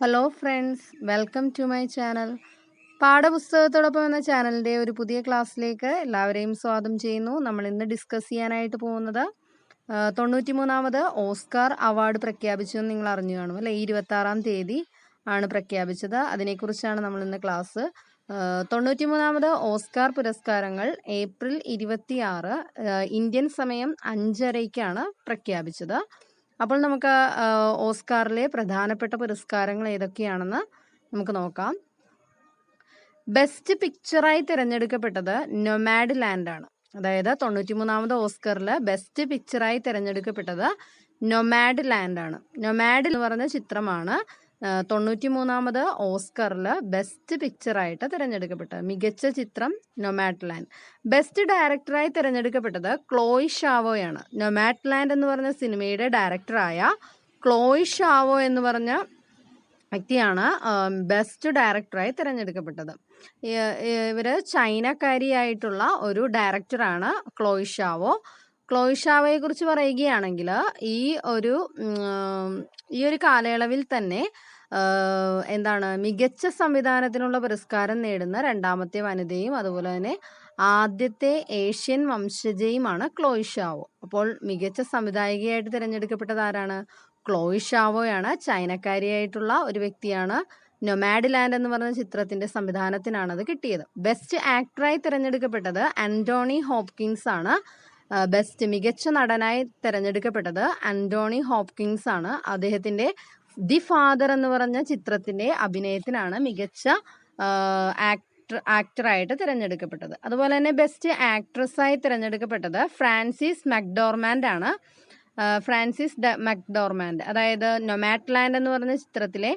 Hello friends, welcome to my channel. പാഠപുസ്തകത്തോടൊപ്പം എന്ന ചാനലിൻ്റെ ഒരു പുതിയ ക്ലാസ്സിലേക്ക് എല്ലാവരെയും സ്വാഗതം ചെയ്യുന്നു. നമ്മൾ ഇന്ന് ഡിസ്കസ് ചെയ്യാനായിട്ട് പോകുന്നത് 93ാമത് ഓസ്കാർ അവാർഡ് പ്രഖ്യാപിച്ചു എന്ന് നിങ്ങൾ അറിഞ്ഞു കാണും അല്ലേ? 26-ാം തീയതി ആണ് പ്രഖ്യാപിച്ചത്. അതിനെക്കുറിച്ചാണ് നമ്മൾ ഇന്ന് ക്ലാസ്. 93ാമത് ഓസ്കാർ പുരസ്കാരങ്ങൾ ഏപ്രിൽ 26 ഇന്ത്യൻ സമയം 5:30-ക്കാണ് പ്രഖ്യാപിച്ചത്. അപ്പോൾ നമുക്ക് ഓസ്കാറിലെ പ്രധാനപ്പെട്ട പുരസ്കാരങ്ങൾ ഏതൊക്കെയാണെന്ന് നമുക്ക് നോക്കാം. ബെസ്റ്റ് പിക്ചറായി തിരഞ്ഞെടുക്കപ്പെട്ടത് നൊമാഡ് ലാൻഡ് ആണ്. അതായത് 93ാമത് ഓസ്കറിൽ ബെസ്റ്റ് പിക്ചറായി തിരഞ്ഞെടുക്കപ്പെട്ടത് നൊമാഡ് ലാൻഡ് ആണ്. നൊമാഡ് എന്ന് പറഞ്ഞ ചിത്രമാണ് 93ാമത് ഓസ്കറിൽ ബെസ്റ്റ് പിക്ചറായിട്ട് തിരഞ്ഞെടുക്കപ്പെട്ടത്. മികച്ച ചിത്രം നൊമാഡ് ലാൻഡ്. ബെസ്റ്റ് ഡയറക്ടറായി തിരഞ്ഞെടുക്കപ്പെട്ടത് ക്ലോയ് ഷാവോയാണ്. നൊമാഡ് ലാൻഡ് എന്ന് പറഞ്ഞ സിനിമയുടെ ഡയറക്ടറായ ക്ലോയ് ഷാവോ എന്ന് പറഞ്ഞ വ്യക്തിയാണ് ബെസ്റ്റ് ഡയറക്ടറായി തിരഞ്ഞെടുക്കപ്പെട്ടത്. ഇവർ ചൈനക്കാരിയായിട്ടുള്ള ഒരു ഡയറക്ടറാണ് ക്ലോയ് ഷാവോ. ക്ലോയ് ഷാവോയെ കുറിച്ച് പറയുകയാണെങ്കിൽ ഈ ഒരു കാലയളവിൽ തന്നെ മികച്ച സംവിധാനത്തിനുള്ള പുരസ്കാരം നേടുന്ന രണ്ടാമത്തെ വനിതയും അതുപോലെ തന്നെ ആദ്യത്തെ ഏഷ്യൻ വംശജയുമാണ് ക്ലോയ് ഷാവോ. അപ്പോൾ മികച്ച സംവിധായികയായിട്ട് തിരഞ്ഞെടുക്കപ്പെട്ടത് ആരാണ്? ക്ലോയ് ഷാവോയാണ്. ചൈനക്കാരിയായിട്ടുള്ള ഒരു വ്യക്തിയാണ്. നൊമാഡ് ലാൻഡ് എന്ന് പറഞ്ഞ ചിത്രത്തിന്റെ സംവിധാനത്തിനാണ് അത് കിട്ടിയത്. ബെസ്റ്റ് ആക്ടറായി തിരഞ്ഞെടുക്കപ്പെട്ടത് ആന്റോണി ഹോപ്കിൻസ് ആണ്. മികച്ച നടനായി തിരഞ്ഞെടുക്കപ്പെട്ടത് ആന്റോണി ഹോപ്കിൻസ് ആണ്. അദ്ദേഹത്തിന്റെ ദി ഫാദർ എന്ന് പറഞ്ഞ ചിത്രത്തിന്റെ അഭിനയത്തിനാണ് മികച്ച ആക്ടറായിട്ട് തിരഞ്ഞെടുക്കപ്പെട്ടത്. അതുപോലെ തന്നെ ബെസ്റ്റ് ആക്ട്രസ്സായി തിരഞ്ഞെടുക്കപ്പെട്ടത് ഫ്രാൻസിസ് മക്ഡോർമാൻഡ് ആണ്. മക്ഡോർമാൻഡ്, അതായത് നൊമാഡ് ലാൻഡ് എന്ന് പറഞ്ഞ ചിത്രത്തിലെ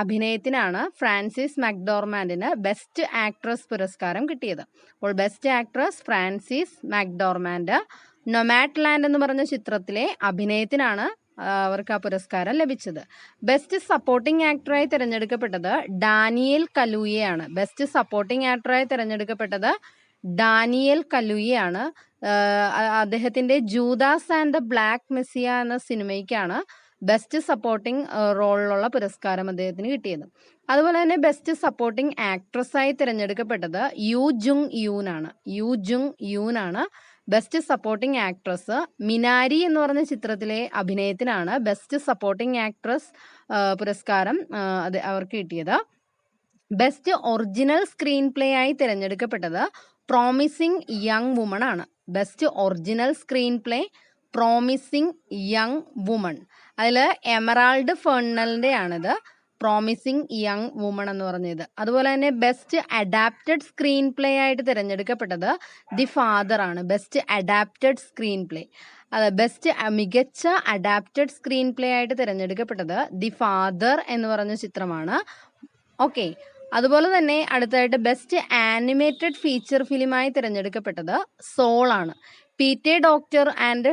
അഭിനയത്തിനാണ് ഫ്രാൻസിസ് മക്ഡോർമാൻഡിന് ബെസ്റ്റ് ആക്ട്രസ് പുരസ്കാരം കിട്ടിയത്. അപ്പോൾ best actress Frances McDormand. Nomadland എന്ന് പറഞ്ഞ ചിത്രത്തിലെ അഭിനയത്തിനാണ് അവർക്ക് ആ പുരസ്കാരം ലഭിച്ചത്. ബെസ്റ്റ് സപ്പോർട്ടിംഗ് ആക്ടറായി തിരഞ്ഞെടുക്കപ്പെട്ടത് ഡാനിയൽ കലൂയയാണ്. ബെസ്റ്റ് സപ്പോർട്ടിംഗ് ആക്ടറായി തിരഞ്ഞെടുക്കപ്പെട്ടത് ഡാനിയൽ കലൂയയാണ്. അദ്ദേഹത്തിന്റെ Judas and the black Messiah എന്ന സിനിമയ്ക്കാണ് ബെസ്റ്റ് സപ്പോർട്ടിംഗ് റോളിലുള്ള പുരസ്കാരം അദ്ദേഹത്തിന് കിട്ടിയത്. അതുപോലെ തന്നെ ബെസ്റ്റ് സപ്പോർട്ടിംഗ് ആക്ട്രസ്സായി തിരഞ്ഞെടുക്കപ്പെട്ടത് യു ജുങ് യൂൻ ആണ് ബെസ്റ്റ് സപ്പോർട്ടിംഗ് ആക്ട്രസ്. മിനാരി എന്ന് പറഞ്ഞ ചിത്രത്തിലെ അഭിനയത്തിനാണ് ബെസ്റ്റ് സപ്പോർട്ടിംഗ് ആക്ട്രസ് പുരസ്കാരം അവർക്ക് കിട്ടിയത്. ബെസ്റ്റ് ഒറിജിനൽ സ്ക്രീൻ പ്ലേ ആയി തിരഞ്ഞെടുക്കപ്പെട്ടത് പ്രോമിസിംഗ് യങ് വുമൺ ആണ്. Best original screen play promising young woman. അതിൽ എമറാൾഡ് ഫെർണലിൻ്റെ ആണിത്, പ്രോമിസിംഗ് യങ് വുമൺ എന്ന് പറഞ്ഞത്. അതുപോലെ തന്നെ ബെസ്റ്റ് അഡാപ്റ്റഡ് സ്ക്രീൻ പ്ലേ ആയിട്ട് തിരഞ്ഞെടുക്കപ്പെട്ടത് ദി ഫാദർ ആണ്. Best adapted screen play, best മികച്ച അഡാപ്റ്റഡ് സ്ക്രീൻ പ്ലേ ആയിട്ട് തിരഞ്ഞെടുക്കപ്പെട്ടത് ദി ഫാദർ എന്ന് പറഞ്ഞ ചിത്രമാണ്. ഓക്കെ, അതുപോലെ തന്നെ അടുത്തായിട്ട് ബെസ്റ്റ് ആനിമേറ്റഡ് ഫീച്ചർ ഫിലിമായി തിരഞ്ഞെടുക്കപ്പെട്ടത് സോൾ ആണ്. പീറ്റർ ഡോക്ടർ ആൻഡ്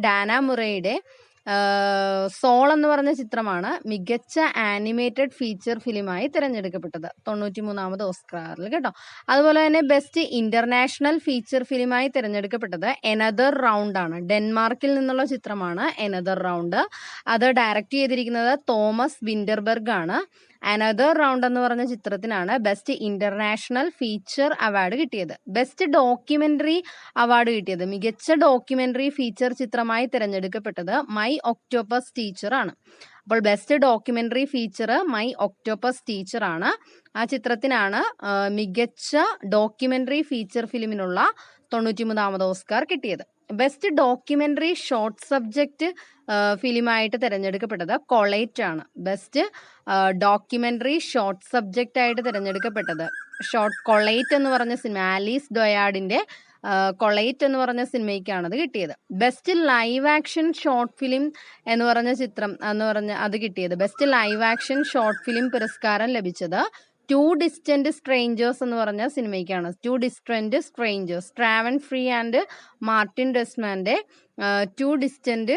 ഡാന മുറയുടെ സോൾ എന്ന് പറഞ്ഞ ചിത്രമാണ് മികച്ച ആനിമേറ്റഡ് ഫീച്ചർ ഫിലിമായി തിരഞ്ഞെടുക്കപ്പെട്ടത് 93ാമത് ഓസ്കാറിൽ കേട്ടോ. അതുപോലെ തന്നെ ബെസ്റ്റ് ഇന്റർനാഷണൽ ഫീച്ചർ ഫിലിമായി തിരഞ്ഞെടുക്കപ്പെട്ടത് എനദർ റൗണ്ട് ആണ്. ഡെൻമാർക്കിൽ നിന്നുള്ള ചിത്രമാണ് എനദർ റൗണ്ട്. അത് ഡയറക്റ്റ് ചെയ്തിരിക്കുന്നത് തോമസ് വിന്റർബർഗ് ആണ്. അനദർ റൗണ്ട് എന്ന് പറഞ്ഞ ചിത്രത്തിനാണ് ബെസ്റ്റ് ഇന്റർനാഷണൽ ഫീച്ചർ അവാർഡ് കിട്ടിയത്. ബെസ്റ്റ് ഡോക്യുമെന്ററി അവാർഡ് കിട്ടിയത് മികച്ച ഡോക്യുമെന്ററി ഫീച്ചർ ചിത്രമായി തിരഞ്ഞെടുക്കപ്പെട്ടത് മൈ ഒക്ടോപ്പസ് ടീച്ചർ ആണ്. അപ്പോൾ best documentary feature my octopus teacher ആണ്. ആ ചിത്രത്തിനാണ് മികച്ച ഡോക്യുമെന്ററി ഫീച്ചർ ഫിലിമിനുള്ള 93ാമത് ഓസ്കാർ കിട്ടിയത്. ബെസ്റ്റ് ഡോക്യുമെന്ററി ഷോർട്ട് സബ്ജക്റ്റ് ഫിലിമായിട്ട് തിരഞ്ഞെടുക്കപ്പെട്ടത് കൊളൈറ്റ് ആണ്. ബെസ്റ്റ് ഡോക്യുമെന്ററി ഷോർട്ട് സബ്ജക്റ്റ് ആയിട്ട് തിരഞ്ഞെടുക്കപ്പെട്ടത് കൊളൈറ്റ് എന്ന് പറഞ്ഞ സിനിമ, ആലീസ് ഡൊയാർഡിന്റെ കൊളൈറ്റ് എന്ന് പറഞ്ഞ സിനിമയ്ക്കാണ് അത് കിട്ടിയത്. Best live action short film എന്ന് പറഞ്ഞ ചിത്രം അത് കിട്ടിയത്. Best live action short film പുരസ്കാരം ലഭിച്ചത് ടു ഡിസ്റ്റന്റ് സ്ട്രേഞ്ചേഴ്സ് എന്ന് പറഞ്ഞ സിനിമയ്ക്കാണ്. Two Distant Strangers, Travon Free and Martin ഡെസ്മാന്റെ ടു ഡിസ്റ്റന്റ്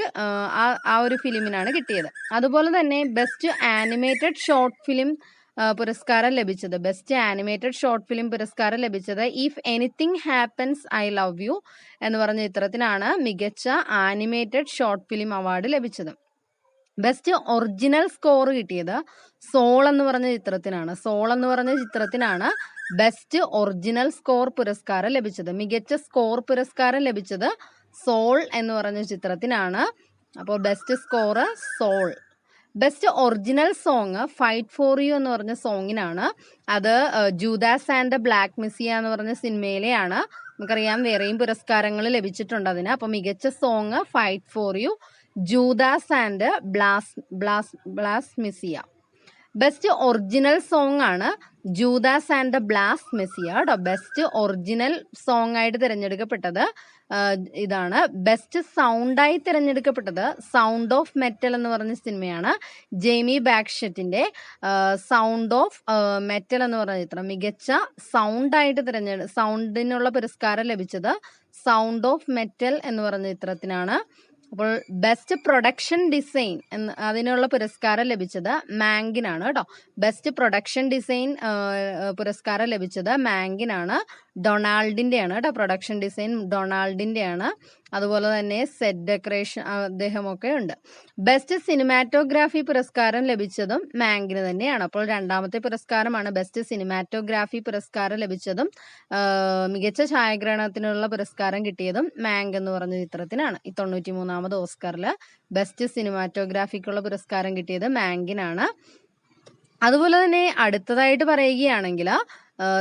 ആ ഒരു ഫിലിമിനാണ് കിട്ടിയത്. അതുപോലെ തന്നെ ബെസ്റ്റ് ആനിമേറ്റഡ് ഷോർട്ട് ഫിലിം പുരസ്കാരം ലഭിച്ചത്, ബെസ്റ്റ് ആനിമേറ്റഡ് ഷോർട്ട് ഫിലിം പുരസ്കാരം ലഭിച്ചത് if Anything Happens I Love You എന്ന് പറഞ്ഞ ചിത്രത്തിനാണ് മികച്ച ആനിമേറ്റഡ് ഷോർട്ട് ഫിലിം അവാർഡ് ലഭിച്ചത്. ബെസ്റ്റ് ഒറിജിനൽ സ്കോർ കിട്ടിയത് സോൾ എന്ന് പറഞ്ഞ ചിത്രത്തിനാണ് ബെസ്റ്റ് ഒറിജിനൽ സ്കോർ പുരസ്കാരം ലഭിച്ചത്. മികച്ച സ്കോർ പുരസ്കാരം ലഭിച്ചത് സോൾ എന്ന് പറഞ്ഞ ചിത്രത്തിനാണ്. അപ്പോൾ best score soul. Best original song fight for you എന്ന് പറഞ്ഞ സോങ്ങിനാണ്. അത് ജൂദാസ് ആൻഡ് ബ്ലാക്ക് മെസ്സിയ എന്ന് പറഞ്ഞ സിനിമയിലെയാണ്. നമുക്കറിയാം വേറെയും പുരസ്കാരങ്ങൾ ലഭിച്ചിട്ടുണ്ട് അതിന്. അപ്പോൾ മികച്ച song fight for you, Judas and black Messiah. Best original song ആണ് ജൂദാസ് ആൻഡ് ബ്ലാസ് മെസ്സിയ കേട്ടോ. ബെസ്റ്റ് ഒറിജിനൽ സോങ് ആയിട്ട് തിരഞ്ഞെടുക്കപ്പെട്ടത് ഇതാണ്. ബെസ്റ്റ് സൗണ്ടായി തിരഞ്ഞെടുക്കപ്പെട്ടത് സൗണ്ട് ഓഫ് മെറ്റൽ എന്ന് പറഞ്ഞ സിനിമയാണ്. ജെയ്മി ബാക്ക്ഷറ്റിന്റെ സൗണ്ട് ഓഫ് മെറ്റൽ എന്ന് പറഞ്ഞ ചിത്രം മികച്ച സൗണ്ടായിട്ട് സൗണ്ടിനുള്ള പുരസ്കാരം ലഭിച്ചത് സൗണ്ട് ഓഫ് മെറ്റൽ എന്ന് പറഞ്ഞ ചിത്രത്തിനാണ്. അപ്പോൾ ബെസ്റ്റ് പ്രൊഡക്ഷൻ ഡിസൈൻ അതിനുള്ള പുരസ്കാരം ലഭിച്ചത് മാങ്കിനാണ് കേട്ടോ. ബെസ്റ്റ് പ്രൊഡക്ഷൻ ഡിസൈൻ പുരസ്കാരം ലഭിച്ചത് മാങ്കിനാണ്. ഡൊണാൾഡിൻ്റെയാണ് കേട്ടോ. പ്രൊഡക്ഷൻ ഡിസൈൻ ഡൊണാൾഡിൻ്റെയാണ്. അതുപോലെ തന്നെ സെറ്റ് ഡെക്കറേഷൻ അദ്ദേഹമൊക്കെ ഉണ്ട്. ബെസ്റ്റ് സിനിമാറ്റോഗ്രാഫി പുരസ്കാരം ലഭിച്ചതും മാങ്കിന് തന്നെയാണ്. അപ്പോൾ രണ്ടാമത്തെ പുരസ്കാരമാണ്. ബെസ്റ്റ് സിനിമാറ്റോഗ്രാഫി പുരസ്കാരം ലഭിച്ചതും മികച്ച ഛായാഗ്രഹണത്തിനുള്ള പുരസ്കാരം കിട്ടിയതും മാങ്ക് എന്ന് പറഞ്ഞ ചിത്രത്തിനാണ്. ഈ 93ാമത് ഓസ്കറിൽ ബെസ്റ്റ് സിനിമാറ്റോഗ്രാഫിക്കുള്ള പുരസ്കാരം കിട്ടിയത് മാങ്കിനാണ്. അതുപോലെ തന്നെ അടുത്തതായിട്ട് പറയുകയാണെങ്കിൽ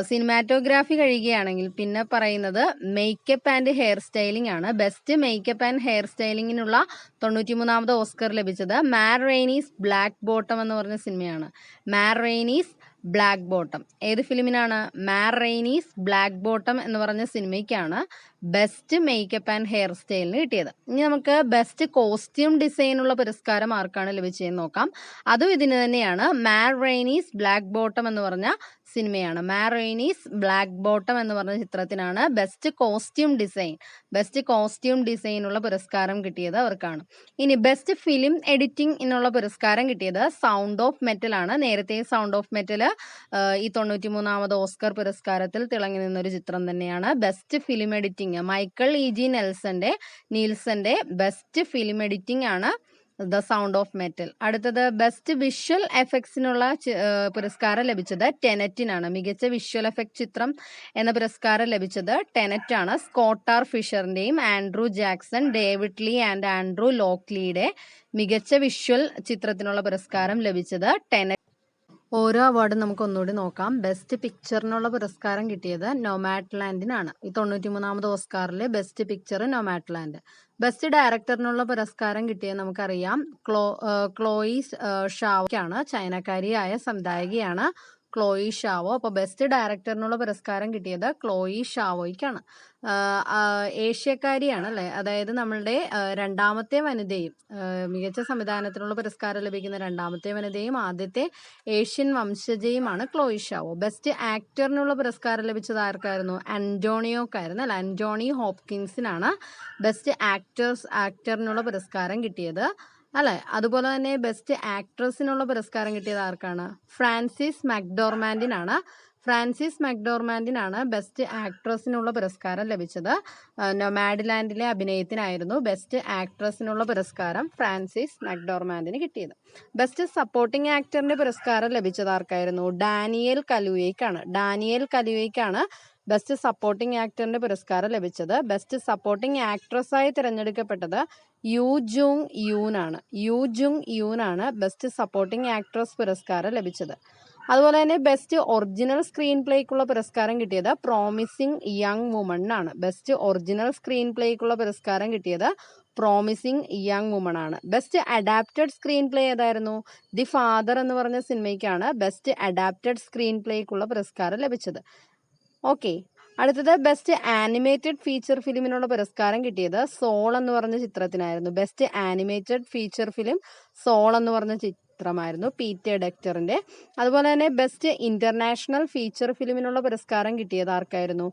സിനിമാറ്റോഗ്രാഫി കഴിയുകയാണെങ്കിൽ പിന്നെ പറയുന്നത് മേക്കപ്പ് ആൻഡ് ഹെയർ സ്റ്റൈലിംഗ് ആണ്. ബെസ്റ്റ് മേക്കപ്പ് ആൻഡ് ഹെയർ സ്റ്റൈലിങ്ങിനുള്ള 93ാമത് ഓസ്കർ ലഭിച്ചത് മാറ്റ് റെയ്നീസ് ബ്ലാക്ക് ബോട്ടം എന്ന് പറഞ്ഞ സിനിമയാണ്. മാറ്റ് റെയ്നീസ് ബ്ലാക്ക് ബോട്ടം ഏത് ഫിലിമിനാണ്? മാറ്റ് റെയ്നീസ് ബ്ലാക്ക് ബോട്ടം എന്ന് പറഞ്ഞ സിനിമയ്ക്കാണ് ബെസ്റ്റ് മേക്കപ്പ് ആൻഡ് ഹെയർ സ്റ്റൈലിന് കിട്ടിയത്. ഇനി നമുക്ക് ബെസ്റ്റ് കോസ്റ്റ്യൂം ഡിസൈനുള്ള പുരസ്കാരം ആർക്കാണ് ലഭിച്ചതെന്ന് നോക്കാം. അതും ഇതിന് തന്നെയാണ്. മാറ്റ് റെയ്നീസ് ബ്ലാക്ക് ബോട്ടം എന്ന് പറഞ്ഞ സിനിമയാണ്. മാറ്റ് റെയ്നീസ് ബ്ലാക്ക് ബോട്ടം എന്ന് പറഞ്ഞ ചിത്രത്തിനാണ് ബെസ്റ്റ് കോസ്റ്റ്യൂം ഡിസൈനുള്ള പുരസ്കാരം കിട്ടിയത് അവർക്കാണ്. ഇനി ബെസ്റ്റ് ഫിലിം എഡിറ്റിംഗിനുള്ള പുരസ്കാരം കിട്ടിയത് സൗണ്ട് ഓഫ് മെറ്റൽ ആണ്. നേരത്തെ സൗണ്ട് ഓഫ് മെറ്റൽ ഈ 93ാമത് ഓസ്കർ പുരസ്കാരത്തിൽ തിളങ്ങി നിന്നൊരു ചിത്രം തന്നെയാണ്. Best film editing Michael E. നീൽസന്റെ ബെസ്റ്റ് ഫിലിം എഡിറ്റിംഗ് ആണ് ദ സൗണ്ട് ഓഫ് മെറ്റൽ. അടുത്തത് ബെസ്റ്റ് വിഷ്വൽ എഫക്ട്സിനുള്ള പുരസ്കാരം ലഭിച്ചത് ടെനറ്റിനാണ്. മികച്ച വിഷ്വൽ എഫക്ട് ചിത്രം എന്ന പുരസ്കാരം ലഭിച്ചത് ടെനറ്റ് ആണ്. സ്കോട്ടാർ ഫിഷറിന്റെയും Andrew Jackson, David Lee and Andrew ലോക്ലിയുടെ മികച്ച വിഷ്വൽ ചിത്രത്തിനുള്ള പുരസ്കാരം ലഭിച്ചത് ടെനറ്റ്. ഓരോ അവാർഡും നമുക്ക് ഒന്നുകൂടി നോക്കാം. ബെസ്റ്റ് പിക്ചറിനുള്ള പുരസ്കാരം കിട്ടിയത് നോമാഡ്ലാൻഡിനാണ്. ഈ 93ാമത് ഓസ്കാറിലെ ബെസ്റ്റ് പിക്ചർ നോമാഡ്ലാൻഡ്. ബെസ്റ്റ് ഡയറക്ടറിനുള്ള പുരസ്കാരം കിട്ടിയത് നമുക്കറിയാം ക്ലോയി ഷാവോയ്ക്കാണ്. ചൈനക്കാരിയായ സംവിധായകയാണ് ക്ലോയി ഷാവോ. അപ്പോൾ ബെസ്റ്റ് ഡയറക്ടറിനുള്ള പുരസ്കാരം കിട്ടിയത് ക്ലോയി ഷാവോയ്ക്കാണ്. ഏഷ്യക്കാരിയാണ് അല്ലേ. അതായത് നമ്മളുടെ രണ്ടാമത്തെ വനിതയും മികച്ച സംവിധാനത്തിനുള്ള പുരസ്കാരം ലഭിക്കുന്ന രണ്ടാമത്തെ വനിതയും ആദ്യത്തെ ഏഷ്യൻ വംശജയുമാണ് ക്ലോയി ഷാവോ. ബെസ്റ്റ് ആക്ടറിനുള്ള പുരസ്കാരം ലഭിച്ചത് ആർക്കായിരുന്നു? ആന്റോണിയോക്കായിരുന്നു അല്ല. ആന്റോണി ഹോപ്കിൻസിനാണ് ബെസ്റ്റ് ആക്ടറിനുള്ള പുരസ്കാരം കിട്ടിയത് അല്ലെ. അതുപോലെ തന്നെ ബെസ്റ്റ് ആക്ട്രസിനുള്ള പുരസ്കാരം കിട്ടിയത് ആർക്കാണ്? ഫ്രാൻസിസ് മക്ഡോർമാൻഡിനാണ് ബെസ്റ്റ് ആക്ട്രസിനുള്ള പുരസ്കാരം ലഭിച്ചത്. നൊമാഡ്ലാൻഡിലെ അഭിനയത്തിനായിരുന്നു ബെസ്റ്റ് ആക്ട്രസിനുള്ള പുരസ്കാരം ഫ്രാൻസിസ് മക്ഡോർമാൻഡിന് കിട്ടിയത്. ബെസ്റ്റ് സപ്പോർട്ടിംഗ് ആക്ടറിന്റെ പുരസ്കാരം ലഭിച്ചത് ആർക്കായിരുന്നു? ഡാനിയൽ കലുവയ്ക്കാണ് ബെസ്റ്റ് സപ്പോർട്ടിംഗ് ആക്ടറിന്റെ പുരസ്കാരം ലഭിച്ചത്. ബെസ്റ്റ് സപ്പോർട്ടിംഗ് ആക്ട്രസായി തിരഞ്ഞെടുക്കപ്പെട്ടത് യു ജുങ് യൂനാണ് ബെസ്റ്റ് സപ്പോർട്ടിംഗ് ആക്ട്രസ് പുരസ്കാരം ലഭിച്ചത്. അതുപോലെ തന്നെ ബെസ്റ്റ് ഒറിജിനൽ സ്ക്രീൻ പ്ലേക്കുള്ള പുരസ്കാരം കിട്ടിയത് പ്രോമിസിംഗ് യങ് വുമണിനാണ്. ബെസ്റ്റ് ഒറിജിനൽ സ്ക്രീൻ പ്ലേക്കുള്ള പുരസ്കാരം കിട്ടിയത് പ്രോമിസിംഗ് യങ് വുമൺ ആണ്. ബെസ്റ്റ് അഡാപ്റ്റഡ് സ്ക്രീൻ പ്ലേ ഏതായിരുന്നു? ദി ഫാദർ എന്ന് പറഞ്ഞ സിനിമയ്ക്കാണ് ബെസ്റ്റ് അഡാപ്റ്റഡ് സ്ക്രീൻ പ്ലേക്കുള്ള പുരസ്കാരം ലഭിച്ചത്. ഓക്കെ. അടുത്തത് ബെസ്റ്റ് ആനിമേറ്റഡ് ഫീച്ചർ ഫിലിമിനുള്ള പുരസ്കാരം കിട്ടിയത് സോൾ എന്ന് പറഞ്ഞ ചിത്രത്തിനായിരുന്നു. Best animated feature film Soul എന്ന് പറഞ്ഞ ചിത്രമായിരുന്നു പീറ്റർ ഡെക്ടറിന്റെ. അതുപോലെ തന്നെ ബെസ്റ്റ് ഇന്റർനാഷണൽ ഫീച്ചർ ഫിലിമിനുള്ള പുരസ്കാരം കിട്ടിയത് ആർക്കായിരുന്നു?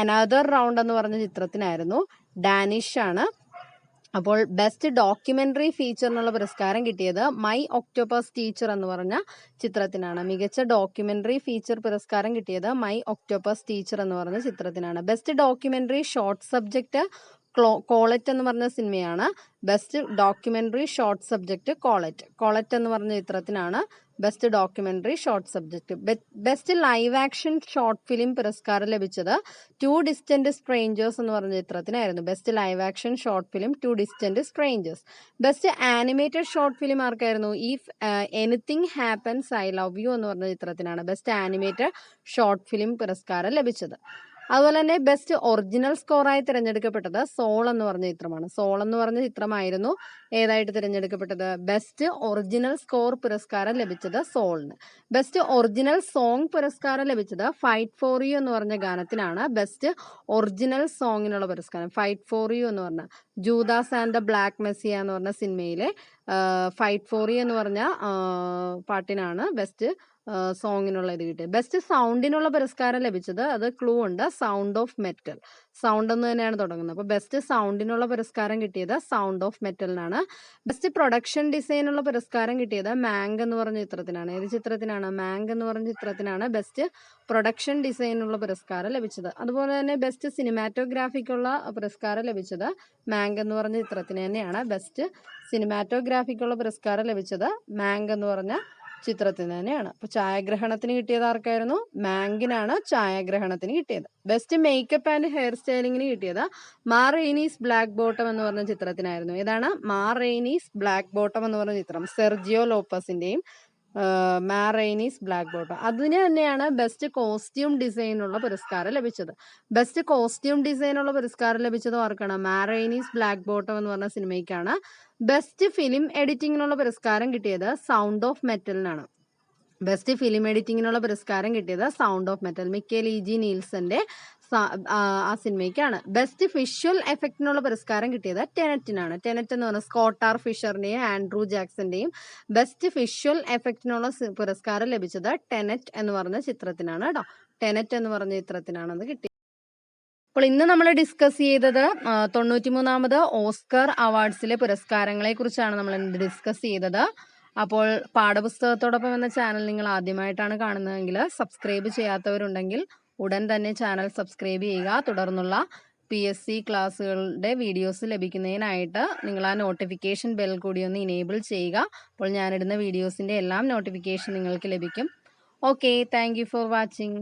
അനദർ റൗണ്ട് എന്ന് പറഞ്ഞ ചിത്രത്തിനായിരുന്നു. ഡാനിഷ് ആണ്. അപ്പോൾ ബെസ്റ്റ് ഡോക്യുമെന്ററി ഫീച്ചറിനുള്ള പുരസ്കാരം കിട്ടിയത് മൈ ഒക്ടോപസ് ടീച്ചർ എന്ന് പറഞ്ഞ ചിത്രത്തിനാണ്. മികച്ച ഡോക്യുമെന്ററി ഫീച്ചർ പുരസ്കാരം കിട്ടിയത് മൈ ഒക്ടോപസ് ടീച്ചർ എന്ന് പറഞ്ഞ ചിത്രത്തിനാണ്. Best documentary short subject Colette എന്ന് പറഞ്ഞ സിനിമയാണ് best documentary short subject. Colette എന്ന് പറഞ്ഞ ചിത്രത്തിനാണ് best documentary short subject. Best live action short film പുരസ്കാരം ലഭിച്ചത് ടു ഡിസ്റ്റന്റ് സ്ട്രേഞ്ചേഴ്സ് എന്ന് പറഞ്ഞ ചിത്രത്തിനായിരുന്നു. Best live action short film Two Distant Strangers. Best animated short film ആർക്കായിരുന്നു? If Anything Happens I Love You എന്ന് പറഞ്ഞ ചിത്രത്തിനാണ് ബെസ്റ്റ് ആനിമേറ്റഡ് ഷോർട്ട് ഫിലിം പുരസ്കാരം ലഭിച്ചത്. അതുപോലെ തന്നെ ബെസ്റ്റ് ഒറിജിനൽ സ്കോറായി തിരഞ്ഞെടുക്കപ്പെട്ടത് സോൾ എന്ന് പറഞ്ഞ ചിത്രമാണ്. സോൾ എന്ന് പറഞ്ഞ ചിത്രമായിരുന്നു ഏതായിട്ട് തിരഞ്ഞെടുക്കപ്പെട്ടത്? ബെസ്റ്റ് ഒറിജിനൽ സ്കോർ പുരസ്കാരം ലഭിച്ചത് സോളിന്. ബെസ്റ്റ് ഒറിജിനൽ സോങ് പുരസ്കാരം ലഭിച്ചത് ഫൈറ്റ് ഫോർ യു എന്ന് പറഞ്ഞ ഗാനത്തിനാണ് ബെസ്റ്റ് ഒറിജിനൽ സോങ്ങിനുള്ള പുരസ്കാരം. ഫൈറ്റ് ഫോർ യു എന്ന് പറഞ്ഞ Judas and the black Messiah എന്ന് പറഞ്ഞ സിനിമയിലെ ഫൈറ്റ് ഫോർ യു എന്ന് പറഞ്ഞ പാട്ടിനാണ് ബെസ്റ്റ് സോങ്ങിനുള്ള ഇത് കിട്ടിയത്. ബെസ്റ്റ് സൗണ്ടിനുള്ള പുരസ്കാരം ലഭിച്ചത്, അത് ക്ലൂ ഉണ്ട്, സൗണ്ട് ഓഫ് മെറ്റൽ. സൗണ്ട് എന്ന് തന്നെയാണ് തുടങ്ങുന്നത്. അപ്പോൾ ബെസ്റ്റ് സൗണ്ടിനുള്ള പുരസ്കാരം കിട്ടിയത് സൗണ്ട് ഓഫ് മെറ്റലിനാണ്. ബെസ്റ്റ് പ്രൊഡക്ഷൻ ഡിസൈനുള്ള പുരസ്കാരം കിട്ടിയത് മാങ്ക് എന്ന് പറഞ്ഞ ചിത്രത്തിനാണ്. ഏത് ചിത്രത്തിനാണ്? മാങ്ക് എന്ന് പറഞ്ഞ ചിത്രത്തിനാണ് ബെസ്റ്റ് പ്രൊഡക്ഷൻ ഡിസൈനുള്ള പുരസ്കാരം ലഭിച്ചത്. അതുപോലെ തന്നെ ബെസ്റ്റ് സിനിമാറ്റോഗ്രാഫിക്കുള്ള പുരസ്കാരം ലഭിച്ചത് മാങ്ക് എന്ന് പറഞ്ഞ ചിത്രത്തിന് തന്നെയാണ്. ബെസ്റ്റ് സിനിമാറ്റോഗ്രാഫിക്കുള്ള പുരസ്കാരം ലഭിച്ചത് മാങ്ക് എന്ന് പറഞ്ഞ ചിത്രത്തിന് തന്നെയാണ്. അപ്പൊ ഛായാഗ്രഹണത്തിന് കിട്ടിയത് ആർക്കായിരുന്നു? മാങ്കിനാണ് ഛായാഗ്രഹണത്തിന് കിട്ടിയത്. ബെസ്റ്റ് മേക്കപ്പ് ആൻഡ് ഹെയർ സ്റ്റൈലിങ്ങിന് കിട്ടിയത് മാ റെയ്നീസ് ബ്ലാക്ക് ബോട്ടം എന്ന് പറഞ്ഞ ചിത്രത്തിനായിരുന്നു. ഏതാണ്? മാ റെയ്നീസ് ബ്ലാക്ക് ബോട്ടം എന്ന് പറഞ്ഞ ചിത്രം, സെർജിയോ ലോപ്പസിന്റെയും മാ റെയ്നീസ് ബ്ലാക്ക് ബോട്ടം. അതിന് തന്നെയാണ് ബെസ്റ്റ് കോസ്റ്റ്യൂം ഡിസൈനുള്ള പുരസ്കാരം ലഭിച്ചത്. ബെസ്റ്റ് കോസ്റ്റ്യൂം ഡിസൈനുള്ള പുരസ്കാരം ലഭിച്ചത് ആർക്കാണ്? മാ റെയ്നീസ് ബ്ലാക്ക് ബോട്ടം എന്ന് പറഞ്ഞ സിനിമയ്ക്കാണ്. ബെസ്റ്റ് ഫിലിം എഡിറ്റിങ്ങിനുള്ള പുരസ്കാരം കിട്ടിയത് സൗണ്ട് ഓഫ് മെറ്റലിനാണ്. ബെസ്റ്റ് ഫിലിം എഡിറ്റിങ്ങിനുള്ള പുരസ്കാരം കിട്ടിയത് സൗണ്ട് ഓഫ് മെറ്റൽ, മിക്കേൽ ഇ.ജി. നീൽസന്റെ ആ സിനിമയ്ക്കാണ്. ബെസ്റ്റ് വിഷ്വൽ എഫക്റ്റിനുള്ള പുരസ്കാരം കിട്ടിയത് ടെനറ്റിനാണ്. ടെനറ്റ് എന്ന് പറഞ്ഞ സ്കോട്ട് ആർ ഫിഷറിന്റെയും ആൻഡ്രൂ ജാക്സന്റെയും ബെസ്റ്റ് വിഷ്വൽ എഫക്റ്റിനുള്ള പുരസ്കാരം ലഭിച്ചത് ടെനറ്റ് എന്ന് പറഞ്ഞ ചിത്രത്തിനാണ് കേട്ടോ. ടെനറ്റ് എന്ന് പറഞ്ഞ ചിത്രത്തിനാണ് അത് കിട്ടിയത്. അപ്പോൾ ഇന്ന് നമ്മൾ ഡിസ്കസ് ചെയ്തത് 93ാമത് ഓസ്കർ അവാർഡ്സിലെ പുരസ്കാരങ്ങളെ കുറിച്ചാണ് നമ്മൾ ഇന്ന് ഡിസ്കസ് ചെയ്തത്. അപ്പോൾ പാഠപുസ്തകത്തോടൊപ്പം എന്ന ചാനൽ നിങ്ങൾ ആദ്യമായിട്ടാണ് കാണുന്നതെങ്കിൽ, സബ്സ്ക്രൈബ് ചെയ്യാത്തവരുണ്ടെങ്കിൽ ഉടൻ തന്നെ ചാനൽ സബ്സ്ക്രൈബ് ചെയ്യുക. തുടർന്നുള്ള PSC ക്ലാസ്സുകളുടെ വീഡിയോസ് ലഭിക്കുന്നതിനായിട്ട് നിങ്ങൾ ആ നോട്ടിഫിക്കേഷൻ ബെൽ കൂടി ഒന്ന് ഇനേബിൾ ചെയ്യുക. അപ്പോൾ ഞാനിടുന്ന വീഡിയോസിൻ്റെ എല്ലാം നോട്ടിഫിക്കേഷൻ നിങ്ങൾക്ക് ലഭിക്കും. Okay, thank you for watching.